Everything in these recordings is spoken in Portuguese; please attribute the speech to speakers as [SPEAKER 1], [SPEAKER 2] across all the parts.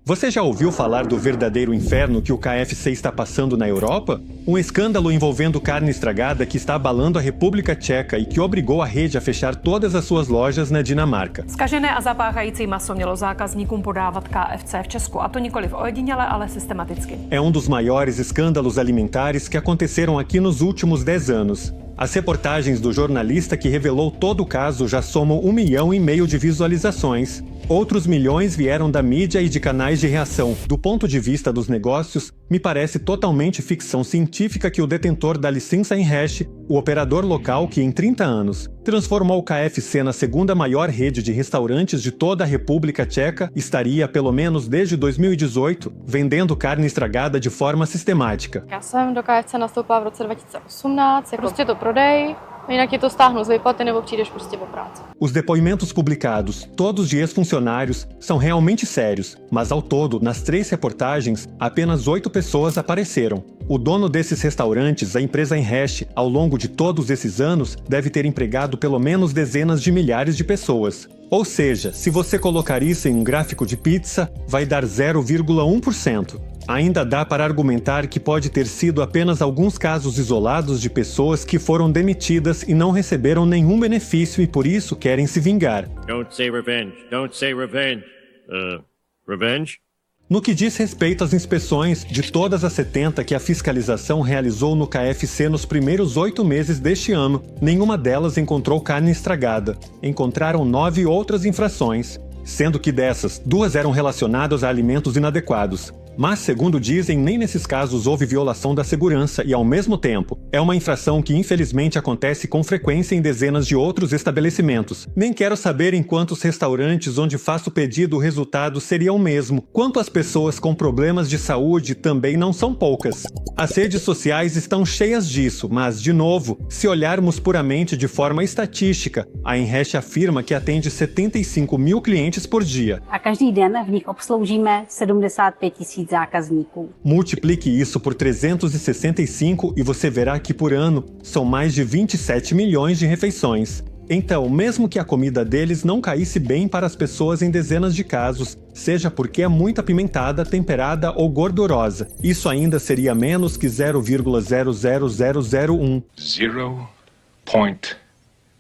[SPEAKER 1] Você já ouviu falar do verdadeiro inferno que o KFC está passando na Europa? Um escândalo envolvendo carne estragada que está abalando a República Tcheca e que obrigou a rede a fechar todas as suas lojas na Dinamarca.
[SPEAKER 2] Zkažené a zapáchající maso mělo zákazníkům podávat KFC v Česku, a to nikoliv ojediněle, ale systematicky.
[SPEAKER 1] É um dos maiores escândalos alimentares que aconteceram aqui nos últimos 10 anos. As reportagens do jornalista que revelou todo o caso já somam 1,5 milhão de visualizações. Outros milhões vieram da mídia e de canais de reação. Do ponto de vista dos negócios, me parece totalmente ficção científica que o detentor da licença Einhash, o operador local que em 30 anos transformou o KFC na segunda maior rede de restaurantes de toda a República Tcheca, estaria, pelo menos desde 2018, vendendo carne estragada de forma sistemática.
[SPEAKER 3] Já jsem do KFC nastoupila v roce 2018, je prostě to prodej. Jinak ti to stáhnu z výplaty nebo přijdeš prostě po práci.
[SPEAKER 1] Os depoimentos publicados, todos de ex-funcionários, são realmente sérios, mas ao todo, nas 3 reportagens, apenas 8 pessoas apareceram. O dono desses restaurantes, a empresa Einhash, ao longo de todos esses anos, deve ter empregado pelo menos dezenas de milhares de pessoas. Ou seja, se você colocar isso em um gráfico de pizza, vai dar 0,1%. Ainda dá para argumentar que pode ter sido apenas alguns casos isolados de pessoas que foram demitidas e não receberam nenhum benefício e por isso querem se vingar.
[SPEAKER 4] Don't say revenge. Don't say revenge. Revenge?
[SPEAKER 1] No que diz respeito às inspeções, de todas as 70 que a fiscalização realizou no KFC nos primeiros 8 meses deste ano, nenhuma delas encontrou carne estragada. Encontraram 9 outras infrações, sendo que dessas, 2 eram relacionadas a alimentos inadequados. Mas, segundo dizem, nem nesses casos houve violação da segurança e, ao mesmo tempo, é uma infração que infelizmente acontece com frequência em dezenas de outros estabelecimentos. Nem quero saber em quantos restaurantes onde faço pedido o resultado seria o mesmo. Quanto às pessoas com problemas de saúde, também não são poucas. As redes sociais estão cheias disso, mas, de novo, se olharmos puramente de forma estatística, a Einhash afirma que atende 75 mil clientes por dia.
[SPEAKER 5] A každý den v nich obsloužíme 75 000 zákazníků.
[SPEAKER 1] Multiplique isso por 365 e você verá que por ano são mais de 27 milhões de refeições. Então, mesmo que a comida deles não caísse bem para as pessoas em dezenas de casos, seja porque é muito apimentada, temperada ou gordurosa, isso ainda seria menos que 0,00001%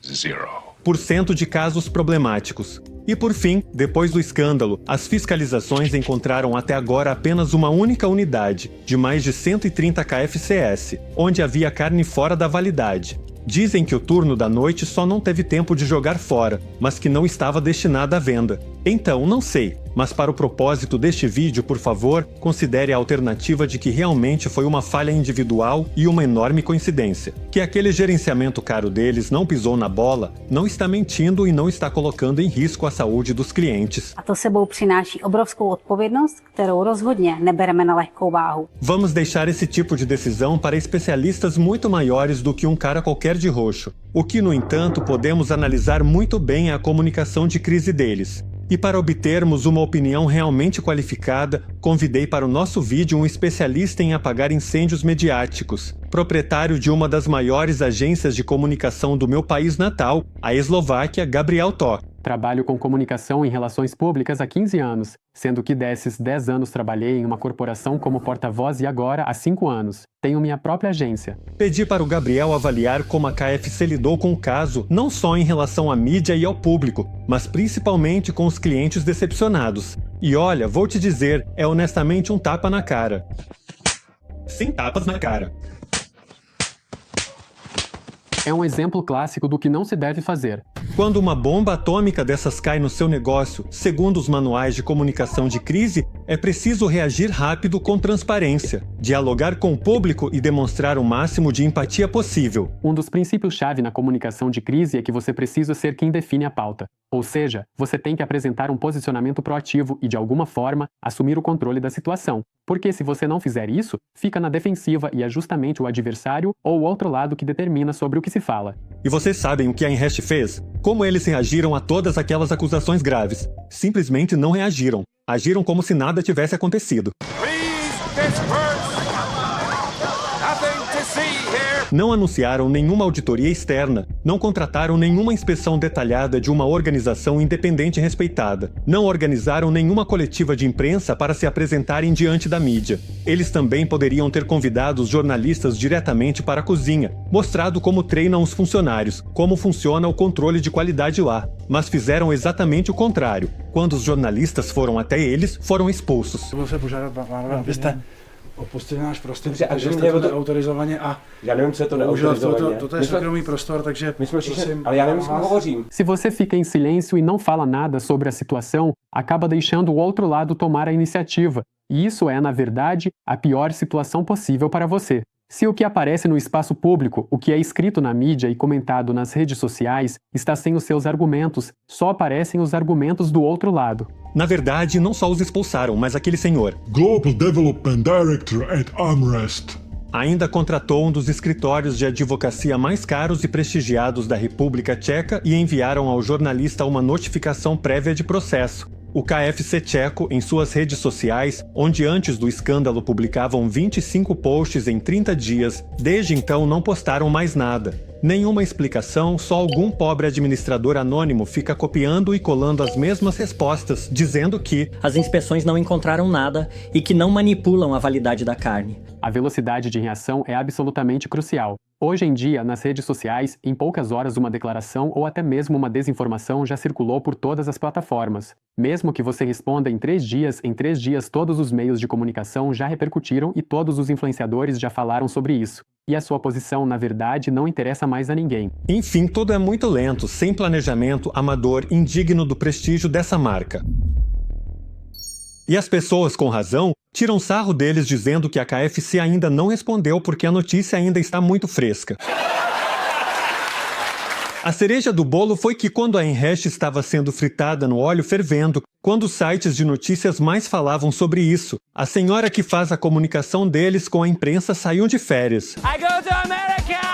[SPEAKER 6] 0.0%
[SPEAKER 1] de casos problemáticos. E por fim, depois do escândalo, as fiscalizações encontraram até agora apenas uma única unidade, de mais de 130 KFCs, onde havia carne fora da validade. Dizem que o turno da noite só não teve tempo de jogar fora, mas que não estava destinado à venda. Então, não sei, mas para o propósito deste vídeo, por favor, considere a alternativa de que realmente foi uma falha individual e uma enorme coincidência. Que aquele gerenciamento caro deles não pisou na bola, não está mentindo e não está colocando em risco a saúde dos clientes.
[SPEAKER 5] A to sebou přináší obrovskou odpovědnost, kterou rozhodně nebereme na lehkou váhu.
[SPEAKER 1] Vamos deixar esse tipo de decisão para especialistas muito maiores do que um cara qualquer de roxo. O que, no entanto, podemos analisar muito bem é a comunicação de crise deles. E para obtermos uma opinião realmente qualificada, convidei para o nosso vídeo um especialista em apagar incêndios mediáticos, proprietário de uma das maiores agências de comunicação do meu país natal, a Eslováquia, Gabriel Tó.
[SPEAKER 7] Trabalho com comunicação em relações públicas há 15 anos, sendo que desses 10 anos trabalhei em uma corporação como porta-voz e agora há 5 anos. Tenho minha própria agência.
[SPEAKER 1] Pedi para o Gabriel avaliar como a KFC lidou com o caso, não só em relação à mídia e ao público, mas principalmente com os clientes decepcionados. E olha, vou te dizer, é honestamente um tapa na cara. Sem tapas na cara.
[SPEAKER 7] É um exemplo clássico do que não se deve fazer.
[SPEAKER 1] Quando uma bomba atômica dessas cai no seu negócio, segundo os manuais de comunicação de crise, é preciso reagir rápido com transparência, dialogar com o público e demonstrar o máximo de empatia possível.
[SPEAKER 7] Um dos princípios-chave na comunicação de crise é que você precisa ser quem define a pauta. Ou seja, você tem que apresentar um posicionamento proativo e, de alguma forma, assumir o controle da situação. Porque se você não fizer isso, fica na defensiva e é justamente o adversário ou o outro lado que determina sobre o que se fala.
[SPEAKER 1] E vocês sabem o que a Einhash fez? Como eles reagiram a todas aquelas acusações graves? Simplesmente não reagiram. Agiram como se nada tivesse acontecido.
[SPEAKER 6] Please disperse. Nothing to see here.
[SPEAKER 1] Não anunciaram nenhuma auditoria externa, não contrataram nenhuma inspeção detalhada de uma organização independente e respeitada, não organizaram nenhuma coletiva de imprensa para se apresentarem diante da mídia. Eles também poderiam ter convidado os jornalistas diretamente para a cozinha, mostrado como treinam os funcionários, como funciona o controle de qualidade lá. Mas fizeram exatamente o contrário. Quando os jornalistas foram até eles, foram expulsos.
[SPEAKER 8] Você abyste opustili náš prostor, takže jste to neautorizovaně a
[SPEAKER 9] já nevím, co je to neautorizovaně.
[SPEAKER 8] Toto je soukromý prostor, takže prosím,
[SPEAKER 9] ale já nevím, o que hovořím.
[SPEAKER 7] Se você fica em silêncio e não fala nada sobre a situação, acaba deixando o outro lado tomar a iniciativa. E isso é, na verdade, a pior situação possível para você. Se o que aparece no espaço público, o que é escrito na mídia e comentado nas redes sociais, está sem os seus argumentos, só aparecem os argumentos do outro lado.
[SPEAKER 1] Na verdade, não só os expulsaram, mas aquele senhor,
[SPEAKER 6] Global Development Director at Armrest,
[SPEAKER 1] ainda contratou um dos escritórios de advocacia mais caros e prestigiados da República Tcheca e enviaram ao jornalista uma notificação prévia de processo. O KFC tcheco, em suas redes sociais, onde antes do escândalo publicavam 25 posts em 30 dias, desde então não postaram mais nada. Nenhuma explicação, só algum pobre administrador anônimo fica copiando e colando as mesmas respostas, dizendo que
[SPEAKER 10] as inspeções não encontraram nada e que não manipulam a validade da carne.
[SPEAKER 7] A velocidade de reação é absolutamente crucial. Hoje em dia, nas redes sociais, em poucas horas uma declaração ou até mesmo uma desinformação já circulou por todas as plataformas. Mesmo que você responda em 3 dias todos os meios de comunicação já repercutiram e todos os influenciadores já falaram sobre isso. E a sua posição, na verdade, não interessa mais a ninguém.
[SPEAKER 1] Enfim, tudo é muito lento, sem planejamento, amador, indigno do prestígio dessa marca. E as pessoas, com razão, tiram sarro deles dizendo que a KFC ainda não respondeu porque a notícia ainda está muito fresca. A cereja do bolo foi que quando a Enreche estava sendo fritada no óleo fervendo, quando os sites de notícias mais falavam sobre isso, a senhora que faz a comunicação deles com a imprensa saiu de férias.
[SPEAKER 11] I go to America!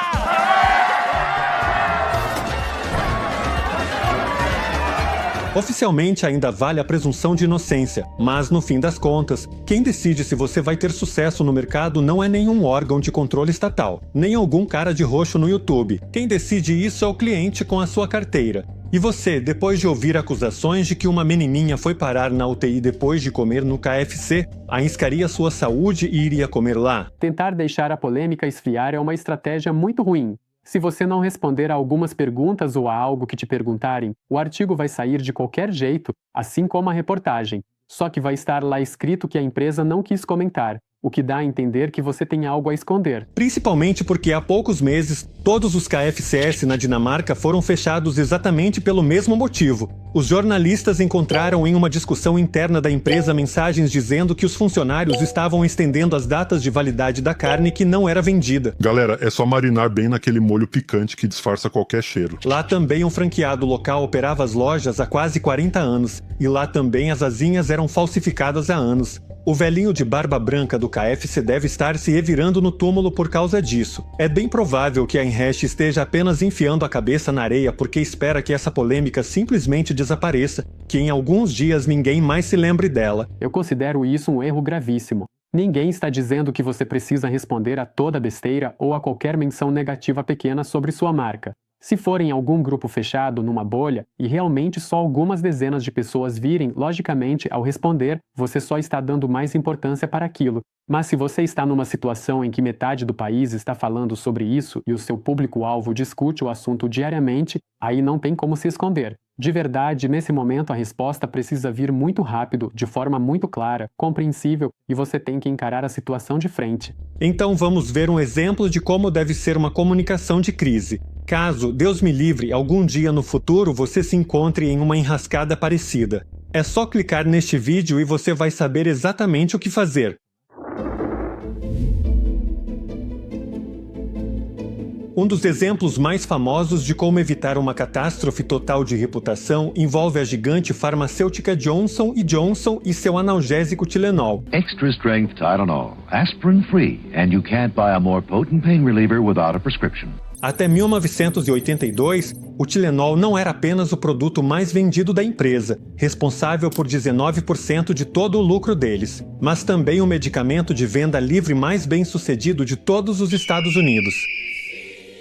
[SPEAKER 1] Oficialmente ainda vale a presunção de inocência, mas no fim das contas, quem decide se você vai ter sucesso no mercado não é nenhum órgão de controle estatal, nem algum cara de roxo no YouTube. Quem decide isso é o cliente com a sua carteira. E você, depois de ouvir acusações de que uma menininha foi parar na UTI depois de comer no KFC, arriscaria sua saúde e iria comer lá?
[SPEAKER 7] Tentar deixar a polêmica esfriar é uma estratégia muito ruim. Se você não responder a algumas perguntas ou a algo que te perguntarem, o artigo vai sair de qualquer jeito, assim como a reportagem. Só que vai estar lá escrito que a empresa não quis comentar, o que dá a entender que você tem algo a esconder.
[SPEAKER 1] Principalmente porque há poucos meses, todos os KFCs na Dinamarca foram fechados exatamente pelo mesmo motivo. Os jornalistas encontraram em uma discussão interna da empresa mensagens dizendo que os funcionários estavam estendendo as datas de validade da carne que não era vendida.
[SPEAKER 6] Galera, é só marinar bem naquele molho picante que disfarça qualquer cheiro.
[SPEAKER 1] Lá também um franqueado local operava as lojas há quase 40 anos, e lá também as asinhas eram falsificadas há anos. O velhinho de barba branca do KFC deve estar se revirando no túmulo por causa disso. É bem provável que a Enreche esteja apenas enfiando a cabeça na areia porque espera que essa polêmica simplesmente desapareça, que em alguns dias ninguém mais se lembre dela.
[SPEAKER 7] Eu considero isso um erro gravíssimo. Ninguém está dizendo que você precisa responder a toda besteira ou a qualquer menção negativa pequena sobre sua marca. Se for em algum grupo fechado, numa bolha, e realmente só algumas dezenas de pessoas virem, logicamente, ao responder, você só está dando mais importância para aquilo. Mas se você está numa situação em que metade do país está falando sobre isso e o seu público-alvo discute o assunto diariamente, aí não tem como se esconder. De verdade, nesse momento a resposta precisa vir muito rápido, de forma muito clara, compreensível, e você tem que encarar a situação de frente.
[SPEAKER 1] Então vamos ver um exemplo de como deve ser uma comunicação de crise. Caso, Deus me livre, algum dia no futuro você se encontre em uma enrascada parecida. É só clicar neste vídeo e você vai saber exatamente o que fazer. Um dos exemplos mais famosos de como evitar uma catástrofe total de reputação envolve a gigante farmacêutica Johnson & Johnson e seu analgésico Tylenol.
[SPEAKER 12] Extra strength Tylenol, aspirin free, and you can't buy a more potent pain reliever without a prescription.
[SPEAKER 1] Até 1982, o Tylenol não era apenas o produto mais vendido da empresa, responsável por 19% de todo o lucro deles, mas também o medicamento de venda livre mais bem-sucedido de todos os Estados Unidos.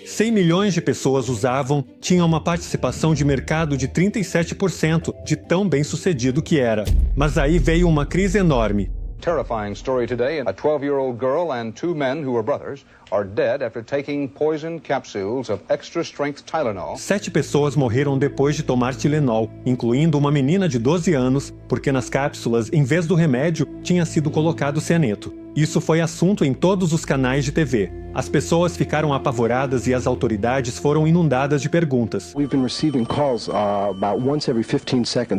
[SPEAKER 1] 100 milhões de pessoas usavam, tinha uma participação de mercado de 37%, de tão bem sucedido que era. Mas aí veio uma crise enorme.
[SPEAKER 11] Terrifying story today. A 12-year-old girl and 2 men who were brothers are dead after taking poison capsules of extra-strength Tylenol.
[SPEAKER 1] 7 pessoas morreram depois de tomar Tylenol, incluindo uma menina de 12 anos, porque nas cápsulas, em vez do remédio, tinha sido colocado cianeto. Isso foi assunto em todos os canais de TV. As pessoas ficaram apavoradas e as autoridades foram inundadas de perguntas.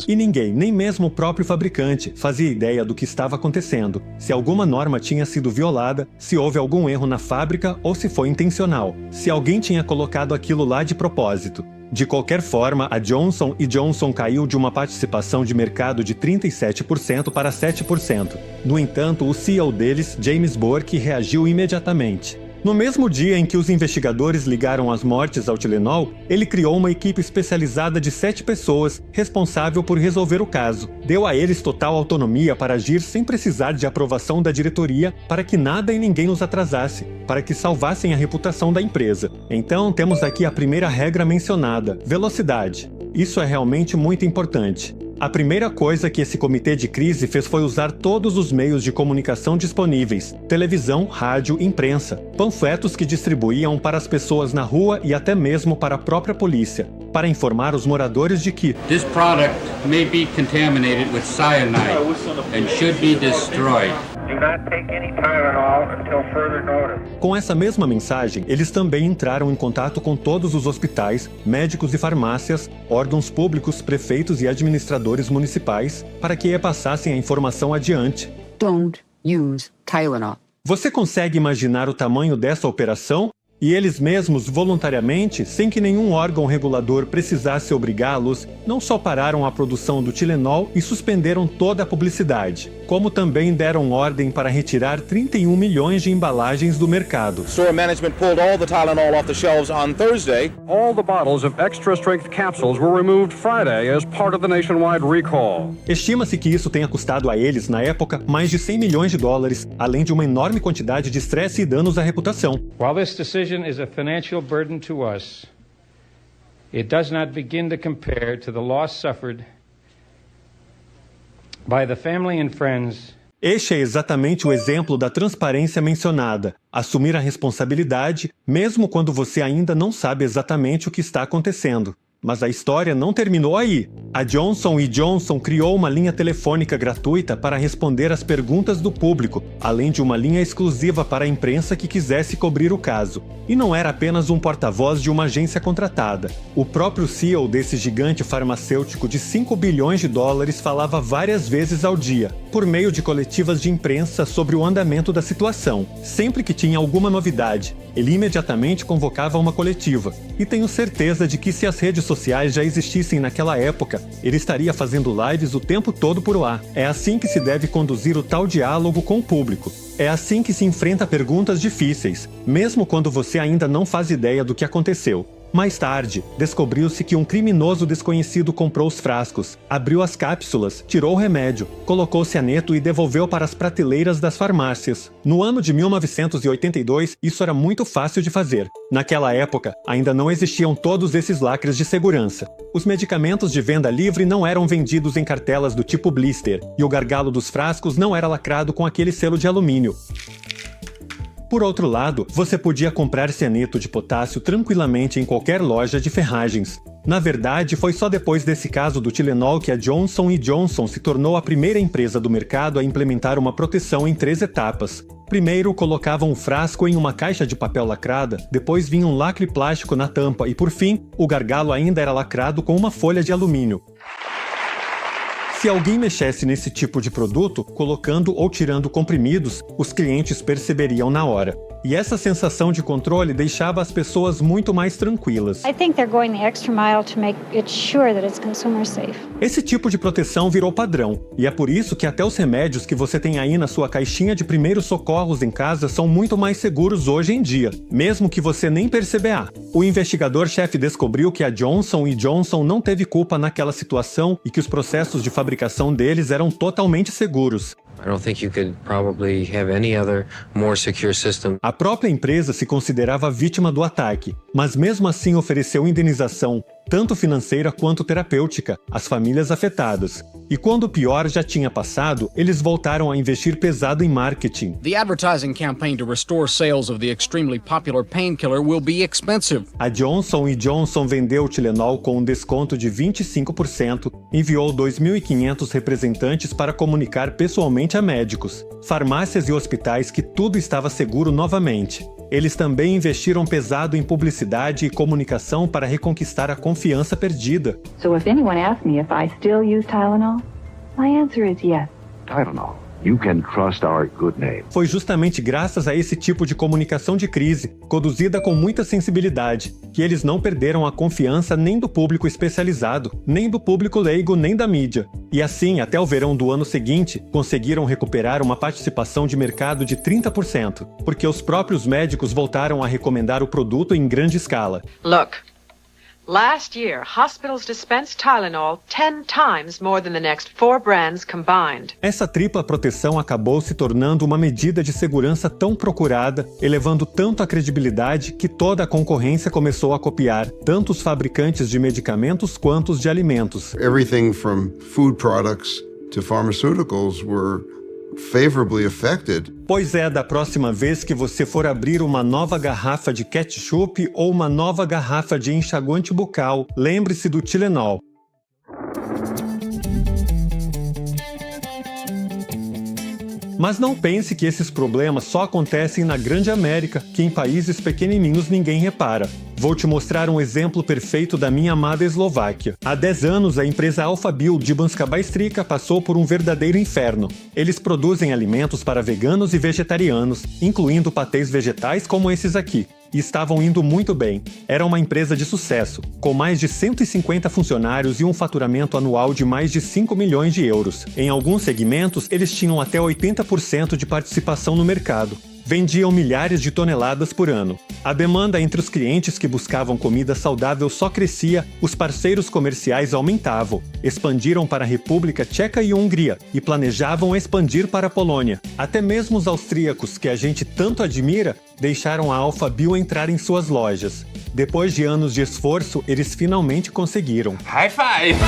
[SPEAKER 1] E ninguém, nem mesmo o próprio fabricante, fazia ideia do que estava acontecendo, se alguma norma tinha sido violada, se houve algum erro na fábrica ou se foi intencional, se alguém tinha colocado aquilo lá de propósito. De qualquer forma, a Johnson & Johnson caiu de uma participação de mercado de 37% para 7%. No entanto, o CEO deles, James Burke, reagiu imediatamente. No mesmo dia em que os investigadores ligaram as mortes ao Tylenol, ele criou uma equipe especializada de 7 pessoas, responsável por resolver o caso. Deu a eles total autonomia para agir sem precisar de aprovação da diretoria, para que nada e ninguém os atrasasse, para que salvassem a reputação da empresa. Então, temos aqui a primeira regra mencionada: velocidade. Isso é realmente muito importante. A primeira coisa que esse comitê de crise fez foi usar todos os meios de comunicação disponíveis: televisão, rádio, imprensa, panfletos que distribuíam para as pessoas na rua e até mesmo para a própria polícia, para informar os moradores de que
[SPEAKER 13] This product may be contaminated with cyanide and should be destroyed.
[SPEAKER 14] Do not take any Tylenol until further notice.
[SPEAKER 1] Com essa mesma mensagem, eles também entraram em contato com todos os hospitais, médicos e farmácias, órgãos públicos, prefeitos e administradores municipais, para que repassassem a informação adiante.
[SPEAKER 15] Don't use Tylenol.
[SPEAKER 1] Você consegue imaginar o tamanho dessa operação? E eles mesmos, voluntariamente, sem que nenhum órgão regulador precisasse obrigá-los, não só pararam a produção do Tylenol e suspenderam toda a publicidade, como também deram ordem para retirar 31 milhões de embalagens do mercado.
[SPEAKER 16] Store management pulled all the Tylenol off the shelves on Thursday.
[SPEAKER 17] All the bottles of extra-strength capsules were removed Friday as part of the nationwide recall.
[SPEAKER 1] Estima-se que isso tenha custado a eles, na época, mais de 100 milhões de dólares, além de uma enorme quantidade de estresse e danos à reputação.
[SPEAKER 14] While this decision is a financial burden to us, it does not begin to compare to the loss suffered by the family and friends.
[SPEAKER 1] Este é exatamente o exemplo da transparência mencionada: assumir a responsabilidade, mesmo quando você ainda não sabe exatamente o que está acontecendo. Mas a história não terminou aí. A Johnson & Johnson criou uma linha telefônica gratuita para responder às perguntas do público, além de uma linha exclusiva para a imprensa que quisesse cobrir o caso. E não era apenas um porta-voz de uma agência contratada. O próprio CEO desse gigante farmacêutico de 5 bilhões de dólares falava várias vezes ao dia, por meio de coletivas de imprensa, sobre o andamento da situação. Sempre que tinha alguma novidade, ele imediatamente convocava uma coletiva. E tenho certeza de que se as redes sociais já existissem naquela época, ele estaria fazendo lives o tempo todo por lá. É assim que se deve conduzir o tal diálogo com o público. É assim que se enfrenta perguntas difíceis, mesmo quando você ainda não faz ideia do que aconteceu. Mais tarde, descobriu-se que um criminoso desconhecido comprou os frascos, abriu as cápsulas, tirou o remédio, colocou cianeto e devolveu para as prateleiras das farmácias. No ano de 1982, isso era muito fácil de fazer. Naquela época, ainda não existiam todos esses lacres de segurança. Os medicamentos de venda livre não eram vendidos em cartelas do tipo blister, e o gargalo dos frascos não era lacrado com aquele selo de alumínio. Por outro lado, você podia comprar cianeto de potássio tranquilamente em qualquer loja de ferragens. Na verdade, foi só depois desse caso do Tylenol que a Johnson & Johnson se tornou a primeira empresa do mercado a implementar uma proteção em 3 etapas. Primeiro, colocavam o frasco em uma caixa de papel lacrada, depois vinha um lacre plástico na tampa e, por fim, o gargalo ainda era lacrado com uma folha de alumínio. Se alguém mexesse nesse tipo de produto, colocando ou tirando comprimidos, os clientes perceberiam na hora. E essa sensação de controle deixava as pessoas muito mais tranquilas.
[SPEAKER 18] I think they're going the extra mile to make it sure that it's consumer safe.
[SPEAKER 1] Esse tipo de proteção virou padrão, e é por isso que até os remédios que você tem aí na sua caixinha de primeiros socorros em casa são muito mais seguros hoje em dia, mesmo que você nem perceberá. O investigador-chefe descobriu que a Johnson & Johnson não teve culpa naquela situação e que os processos de fabricação deles eram totalmente seguros.
[SPEAKER 19] I don't think you could probably have any other more secure system.
[SPEAKER 1] A própria empresa se considerava vítima do ataque, mas mesmo assim ofereceu indenização, tanto financeira quanto terapêutica, às famílias afetadas. E quando o pior já tinha passado, eles voltaram a investir pesado em marketing.
[SPEAKER 20] The advertising campaign to restore sales of the extremely popular painkiller will be expensive.
[SPEAKER 1] A Johnson & Johnson vendeu o Tylenol com um desconto de 25%, enviou 2.500 representantes para comunicar pessoalmente a médicos, farmácias e hospitais que tudo estava seguro novamente. Eles também investiram pesado em publicidade e comunicação para reconquistar a confiança perdida.
[SPEAKER 21] So if anyone asks me if I still use Tylenol, my answer is yes.
[SPEAKER 12] Tylenol. You can trust our good name.
[SPEAKER 1] Foi justamente graças a esse tipo de comunicação de crise, conduzida com muita sensibilidade, que eles não perderam a confiança nem do público especializado, nem do público leigo, nem da mídia. E assim, até o verão do ano seguinte, conseguiram recuperar uma participação de mercado de 30%, porque os próprios médicos voltaram a recomendar o produto em grande escala.
[SPEAKER 22] Look. Last year, hospitals dispensed Tylenol 10 times more than the next 4 brands combined.
[SPEAKER 1] Essa tripla proteção acabou se tornando uma medida de segurança tão procurada, elevando tanto a credibilidade que toda a concorrência começou a copiar, tanto os fabricantes de medicamentos quanto os de alimentos.
[SPEAKER 23] Everything from food products to pharmaceuticals were favorably affected.
[SPEAKER 1] Pois é, da próxima vez que você for abrir uma nova garrafa de ketchup ou uma nova garrafa de enxaguante bucal, lembre-se do Tylenol. Mas não pense que esses problemas só acontecem na grande América, que em países pequenininhos ninguém repara. Vou te mostrar um exemplo perfeito da minha amada Eslováquia. Há 10 anos, a empresa Alphabil de Banská Bystrica passou por um verdadeiro inferno. Eles produzem alimentos para veganos e vegetarianos, incluindo patês vegetais como esses aqui. E estavam indo muito bem. Era uma empresa de sucesso, com mais de 150 funcionários e um faturamento anual de mais de 5 milhões de euros. Em alguns segmentos, eles tinham até 80% de participação no mercado. Vendiam milhares de toneladas por ano. A demanda entre os clientes que buscavam comida saudável só crescia, os parceiros comerciais aumentavam, expandiram para a República Tcheca e Hungria e planejavam expandir para a Polônia. Até mesmo os austríacos, que a gente tanto admira, deixaram a Alphabil entrar em suas lojas. Depois de anos de esforço, eles finalmente conseguiram.
[SPEAKER 9] High five!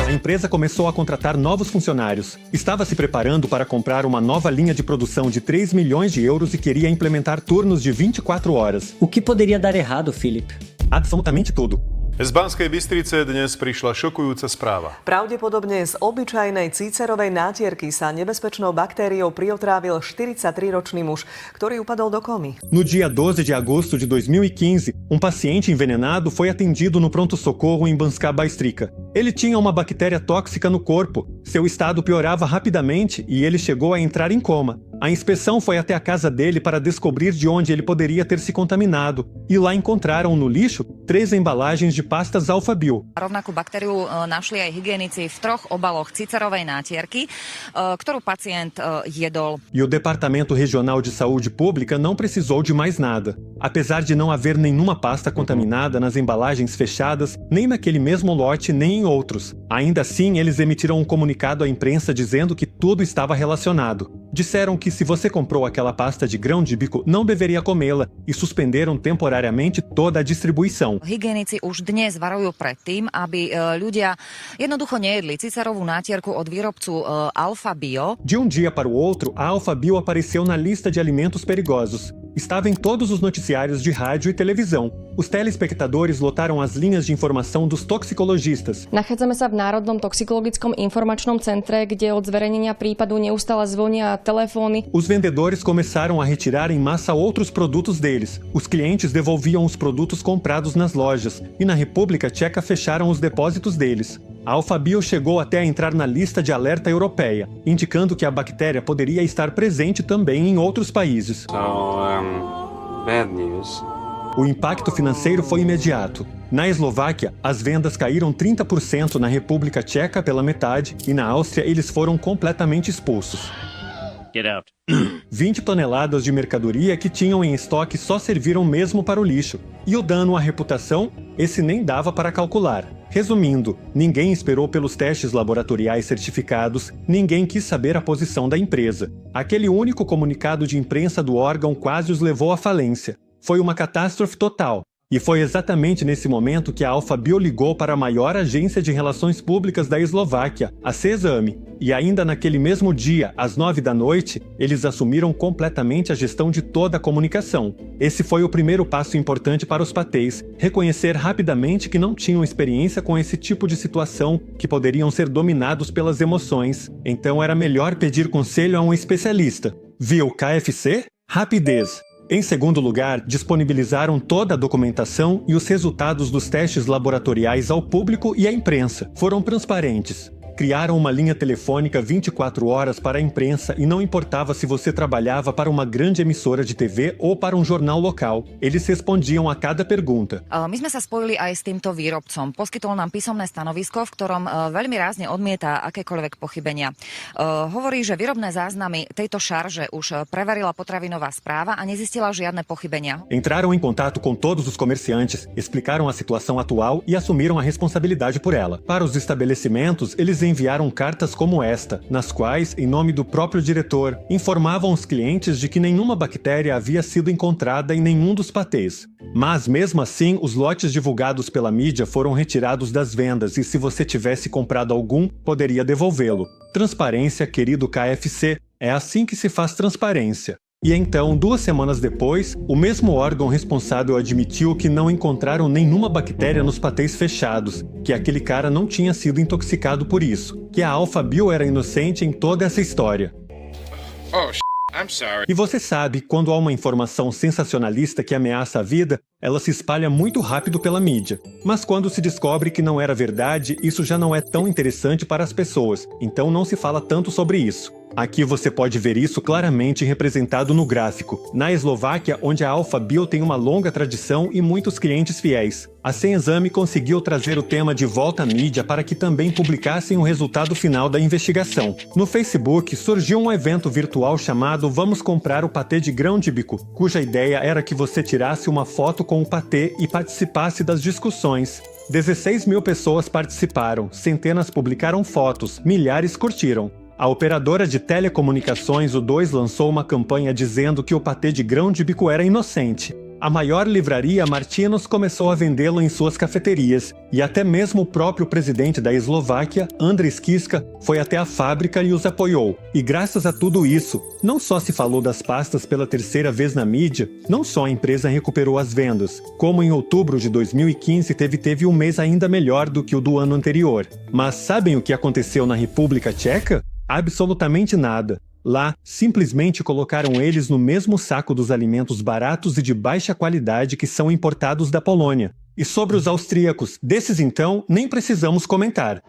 [SPEAKER 1] A empresa começou a contratar novos funcionários. Estava se preparando para comprar uma nova linha de produção de 3 milhões de euros e queria implementar turnos de 24 horas.
[SPEAKER 10] O que poderia dar errado, Filip?
[SPEAKER 1] Absolutamente tudo.
[SPEAKER 24] Z Banskej Bystrice dnes prišla šokujúca správa.
[SPEAKER 25] Pravdepodobne z obyčajnej cícerovej nátierky sa nebezpečnou baktériou priotrávil 43-ročný muž, ktorý upadol do komy.
[SPEAKER 1] No dia 12 de agosto de 2015, um paciente envenenado foi atendido no pronto-socorro em Banská Bystrica. Ele tinha uma bactéria tóxica no corpo, seu estado piorava rapidamente e ele chegou a entrar em coma. A inspeção foi até a casa dele para descobrir de onde ele poderia ter se contaminado, e lá encontraram no lixo 3 embalagens de pastas Alphabil.
[SPEAKER 26] Rovnakú baktériu našli aj hygienici v 3 obaloch cicerovej nátierky, ktorú pacient jedol.
[SPEAKER 1] E o Departamento Regional de Saúde Pública não precisou de mais nada. Apesar de não haver nenhuma pasta contaminada nas embalagens fechadas, nem naquele mesmo lote, nem em outros. Ainda assim, eles emitiram um comunicado à imprensa dizendo que tudo estava relacionado. Disseram que se você comprou aquela pasta de grão de bico, não deveria comê-la e suspenderam temporariamente toda a distribuição.
[SPEAKER 26] Hygienici už dnes varujú pred tým, aby ľudia jednoducho nejedli cicerovú nátierku od výrobcu Alphabio.
[SPEAKER 1] De um dia para o outro, a Alphabil apareceu na lista de alimentos perigosos. Estava em todos os noticiários de rádio e televisão. Os telespectadores lotaram as linhas de informação dos toxicologistas.
[SPEAKER 27] Nachádzame sa v Národnom toxikologickom informačnom centre, kde od zverejnenia prípadu neustále zvonia telefóny.
[SPEAKER 1] Os vendedores começaram a retirar em massa outros produtos deles. Os clientes devolviam os produtos comprados nas lojas e na República Tcheca fecharam os depósitos deles. A Alphabil chegou até a entrar na lista de alerta europeia, indicando que a bactéria poderia estar presente também em outros países.
[SPEAKER 19] Bad news.
[SPEAKER 1] O impacto financeiro foi imediato. Na Eslováquia, as vendas caíram 30%, na República Tcheca pela metade e na Áustria eles foram completamente expulsos.
[SPEAKER 4] Get out.
[SPEAKER 1] 20 toneladas de mercadoria que tinham em estoque só serviram mesmo para o lixo. E o dano à reputação? Esse nem dava para calcular. Resumindo, ninguém esperou pelos testes laboratoriais certificados, ninguém quis saber a posição da empresa. Aquele único comunicado de imprensa do órgão quase os levou à falência. Foi uma catástrofe total. E foi exatamente nesse momento que a Alfa Bio ligou para a maior agência de relações públicas da Eslováquia, a CESAMI. E ainda naquele mesmo dia, às 9 da noite, eles assumiram completamente a gestão de toda a comunicação. Esse foi o primeiro passo importante para os patês, reconhecer rapidamente que não tinham experiência com esse tipo de situação, que poderiam ser dominados pelas emoções. Então era melhor pedir conselho a um especialista. Viu KFC? Rapidez. Em segundo lugar, disponibilizaram toda a documentação e os resultados dos testes laboratoriais ao público e à imprensa. Foram transparentes. Criaram uma linha telefônica 24 horas para a imprensa e não importava se você trabalhava para uma grande emissora de TV ou para um jornal local. Eles respondiam a cada pergunta.
[SPEAKER 26] My sme sa spojili aj s týmto výrobcom. Poskytol nám písomné stanovisko, v ktorom veľmi rázne odmieta akékoľvek pochybenia. Hovorí, že výrobné záznamy tejto šarže už preverila potravinová správa a nezistila žiadne pochybenia.
[SPEAKER 1] Entraram em contato com todos os comerciantes, explicaram a situação atual e assumiram a responsabilidade por ela. Para os estabelecimentos, eles enviaram cartas como esta, nas quais, em nome do próprio diretor, informavam os clientes de que nenhuma bactéria havia sido encontrada em nenhum dos patês. Mas, mesmo assim, os lotes divulgados pela mídia foram retirados das vendas e se você tivesse comprado algum, poderia devolvê-lo. Transparência, querido KFC, é assim que se faz transparência. E então, 2 semanas depois, o mesmo órgão responsável admitiu que não encontraram nenhuma bactéria nos patês fechados, que aquele cara não tinha sido intoxicado por isso, que a Alfa Bio era inocente em toda essa história.
[SPEAKER 2] I'm sorry.
[SPEAKER 1] E você sabe, quando há uma informação sensacionalista que ameaça a vida, ela se espalha muito rápido pela mídia. Mas quando se descobre que não era verdade, isso já não é tão interessante para as pessoas, então não se fala tanto sobre isso. Aqui você pode ver isso claramente representado no gráfico, na Eslováquia, onde a Alfa Bio tem uma longa tradição e muitos clientes fiéis. A CESAMI conseguiu trazer o tema de volta à mídia para que também publicassem o resultado final da investigação. No Facebook, surgiu um evento virtual chamado Vamos Comprar o Patê de Grão-de-Bico, cuja ideia era que você tirasse uma foto com o patê e participasse das discussões. 16 mil pessoas participaram, centenas publicaram fotos, milhares curtiram. A operadora de telecomunicações O2 lançou uma campanha dizendo que o patê de grão-de-bico era inocente. A maior livraria Martinos começou a vendê-lo em suas cafeterias, e até mesmo o próprio presidente da Eslováquia, Andris Kiska, foi até a fábrica e os apoiou. E graças a tudo isso, não só se falou das pastas pela 3ª vez na mídia, não só a empresa recuperou as vendas, como em outubro de 2015 teve um mês ainda melhor do que o do ano anterior. Mas sabem o que aconteceu na República Tcheca? Absolutamente nada. Lá, simplesmente colocaram eles no mesmo saco dos alimentos baratos e de baixa qualidade que são importados da Polônia. E sobre os austríacos, desses então, nem precisamos comentar.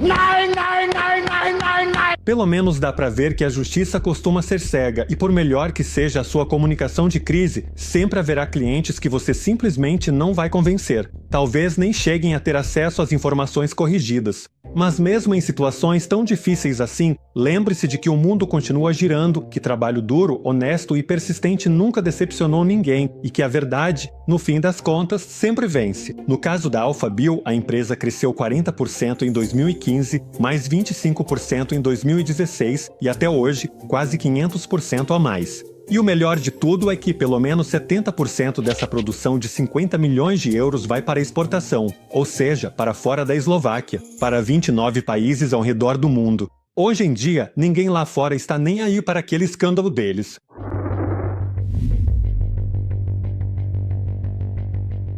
[SPEAKER 1] Pelo menos dá pra ver que a justiça costuma ser cega e por melhor que seja a sua comunicação de crise, sempre haverá clientes que você simplesmente não vai convencer. Talvez nem cheguem a ter acesso às informações corrigidas. Mas mesmo em situações tão difíceis assim, lembre-se de que o mundo continua girando, que trabalho duro, honesto e persistente nunca decepcionou ninguém e que a verdade, no fim das contas, sempre vence. No caso da Alfa Bio, a empresa cresceu 40% em 2015, mais 25% em 2016 e até hoje, quase 500% a mais. E o melhor de tudo é que pelo menos 70% dessa produção de 50 milhões de euros vai para exportação, ou seja, para fora da Eslováquia, para 29 países ao redor do mundo. Hoje em dia, ninguém lá fora está nem aí para aquele escândalo deles.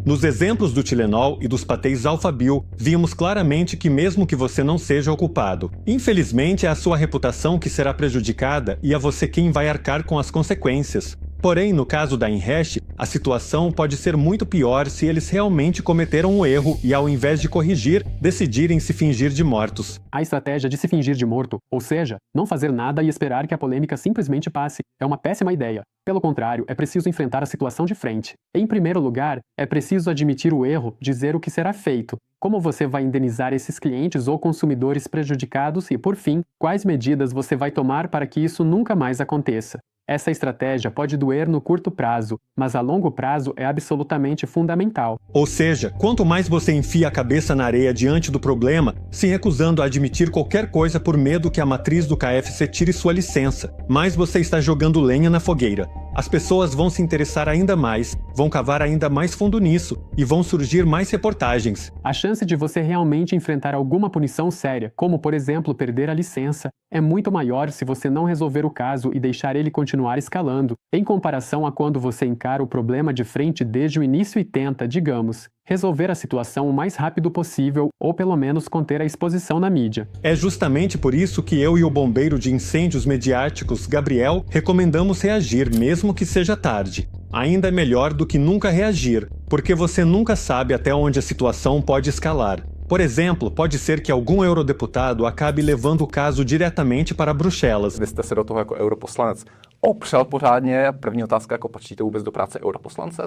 [SPEAKER 1] Nos exemplos do Tilenol e dos patês Alfa Bio, vimos claramente que mesmo que você não seja o culpado, infelizmente é a sua reputação que será prejudicada e é você quem vai arcar com as consequências. Porém, no caso da Inrest, a situação pode ser muito pior se eles realmente cometeram um erro e, ao invés de corrigir, decidirem se fingir de mortos.
[SPEAKER 3] A estratégia de se fingir de morto, ou seja, não fazer nada e esperar que a polêmica simplesmente passe, é uma péssima ideia. Pelo contrário, é preciso enfrentar a situação de frente. Em primeiro lugar, é preciso admitir o erro, dizer o que será feito, como você vai indenizar esses clientes ou consumidores prejudicados e, por fim, quais medidas você vai tomar para que isso nunca mais aconteça. Essa estratégia pode doer no curto prazo, mas a longo prazo é absolutamente fundamental.
[SPEAKER 1] Ou seja, quanto mais você enfia a cabeça na areia diante do problema, se recusando a admitir qualquer coisa por medo que a matriz do KFC tire sua licença, mais você está jogando lenha na fogueira. As pessoas vão se interessar ainda mais, vão cavar ainda mais fundo nisso e vão surgir mais reportagens.
[SPEAKER 3] A chance de você realmente enfrentar alguma punição séria, como por exemplo perder a licença, é muito maior se você não resolver o caso e deixar ele continuar escalando, em comparação a quando você encara o problema de frente desde o início e tenta, digamos, resolver a situação o mais rápido possível ou pelo menos conter a exposição na mídia.
[SPEAKER 1] É justamente por isso que eu e o bombeiro de incêndios mediáticos, Gabriel, recomendamos reagir mesmo que seja tarde. Ainda é melhor do que nunca reagir, porque você nunca sabe até onde a situação pode escalar. Por exemplo, pode ser que algum eurodeputado acabe levando o caso diretamente para Bruxelas.
[SPEAKER 5] Vy jste se do toho jako europoslanec opřel pořádně. První otázka, jako patříte vůbec do práce europoslance?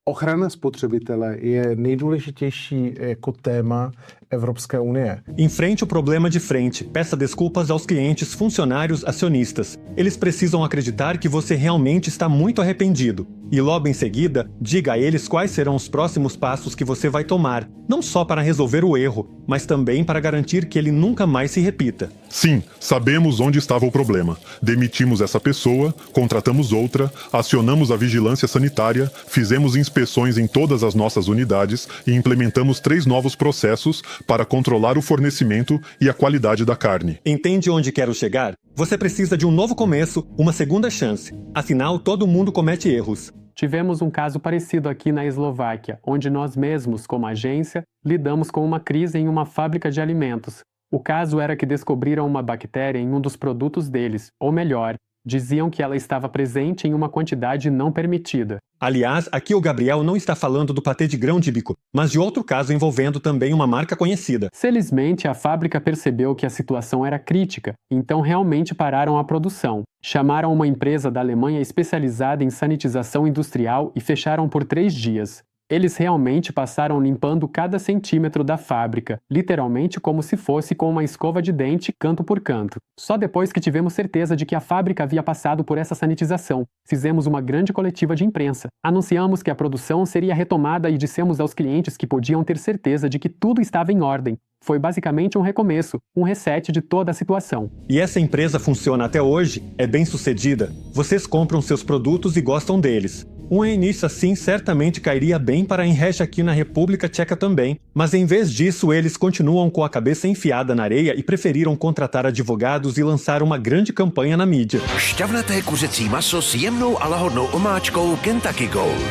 [SPEAKER 6] Ochrana spotřebitele je nejdůležitější jako téma Evropské unie.
[SPEAKER 1] Enfrente o problema de frente. Peça desculpas aos clientes, funcionários, acionistas. Eles precisam acreditar que você realmente está muito arrependido. E logo em seguida, diga a eles quais serão os próximos passos que você vai tomar, não só para resolver o erro, mas também para garantir que ele nunca mais se repita.
[SPEAKER 7] Sim, sabemos onde estava o problema. Demitimos essa pessoa, contratamos outra, acionamos a vigilância sanitária, fizemos inspeções em todas as nossas unidades e implementamos 3 novos processos para controlar o fornecimento e a qualidade da carne.
[SPEAKER 1] Entende onde quero chegar? Você precisa de um novo começo, uma segunda chance. Afinal, todo mundo comete erros.
[SPEAKER 3] Tivemos um caso parecido aqui na Eslováquia, onde nós mesmos, como agência, lidamos com uma crise em uma fábrica de alimentos. O caso era que descobriram uma bactéria em um dos produtos deles, ou melhor, diziam que ela estava presente em uma quantidade não permitida.
[SPEAKER 1] Aliás, aqui o Gabriel não está falando do patê de grão de bico, mas de outro caso envolvendo também uma marca conhecida.
[SPEAKER 3] Felizmente, a fábrica percebeu que a situação era crítica, então realmente pararam a produção. Chamaram uma empresa da Alemanha especializada em sanitização industrial e fecharam por 3 dias. Eles realmente passaram limpando cada centímetro da fábrica, literalmente como se fosse com uma escova de dente, canto por canto. Só depois que tivemos certeza de que a fábrica havia passado por essa sanitização, fizemos uma grande coletiva de imprensa. Anunciamos que a produção seria retomada e dissemos aos clientes que podiam ter certeza de que tudo estava em ordem. Foi basicamente um recomeço, um reset de toda a situação.
[SPEAKER 1] E essa empresa funciona até hoje? É bem sucedida? Vocês compram seus produtos e gostam deles. Um início assim certamente cairia bem para a Inrecha aqui na República Tcheca também, mas em vez disso eles continuam com a cabeça enfiada na areia e preferiram contratar advogados e lançar uma grande campanha na mídia.
[SPEAKER 8] Šťavnaté kuřecí maso s jemnou a lahodnou omáčkou Kentucky Gold.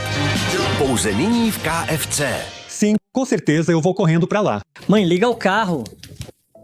[SPEAKER 8] Pouze nyní v KFC.
[SPEAKER 1] Sim, com certeza eu vou correndo para lá.
[SPEAKER 10] Mãe, liga o carro.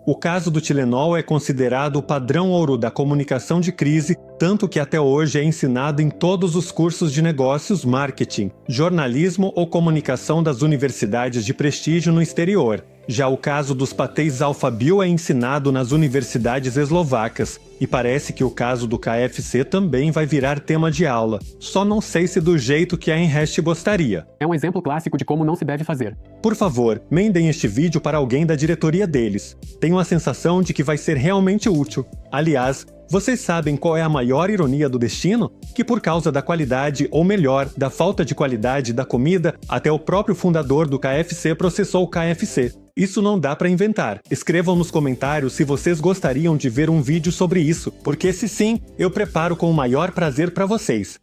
[SPEAKER 1] O caso do Tilenol é considerado o padrão ouro da comunicação de crise, tanto que até hoje é ensinado em todos os cursos de negócios, marketing, jornalismo ou comunicação das universidades de prestígio no exterior. Já o caso dos patês Alphabil é ensinado nas universidades eslovacas, e parece que o caso do KFC também vai virar tema de aula. Só não sei se do jeito que a Enrest gostaria.
[SPEAKER 3] É um exemplo clássico de como não se deve fazer.
[SPEAKER 1] Por favor, mandem este vídeo para alguém da diretoria deles. Tenho a sensação de que vai ser realmente útil. Aliás, vocês sabem qual é a maior ironia do destino? Que por causa da qualidade, ou melhor, da falta de qualidade da comida, até o próprio fundador do KFC processou o KFC. Isso não dá para inventar. Escrevam nos comentários se vocês gostariam de ver um vídeo sobre isso, porque se sim, eu preparo com o maior prazer para vocês.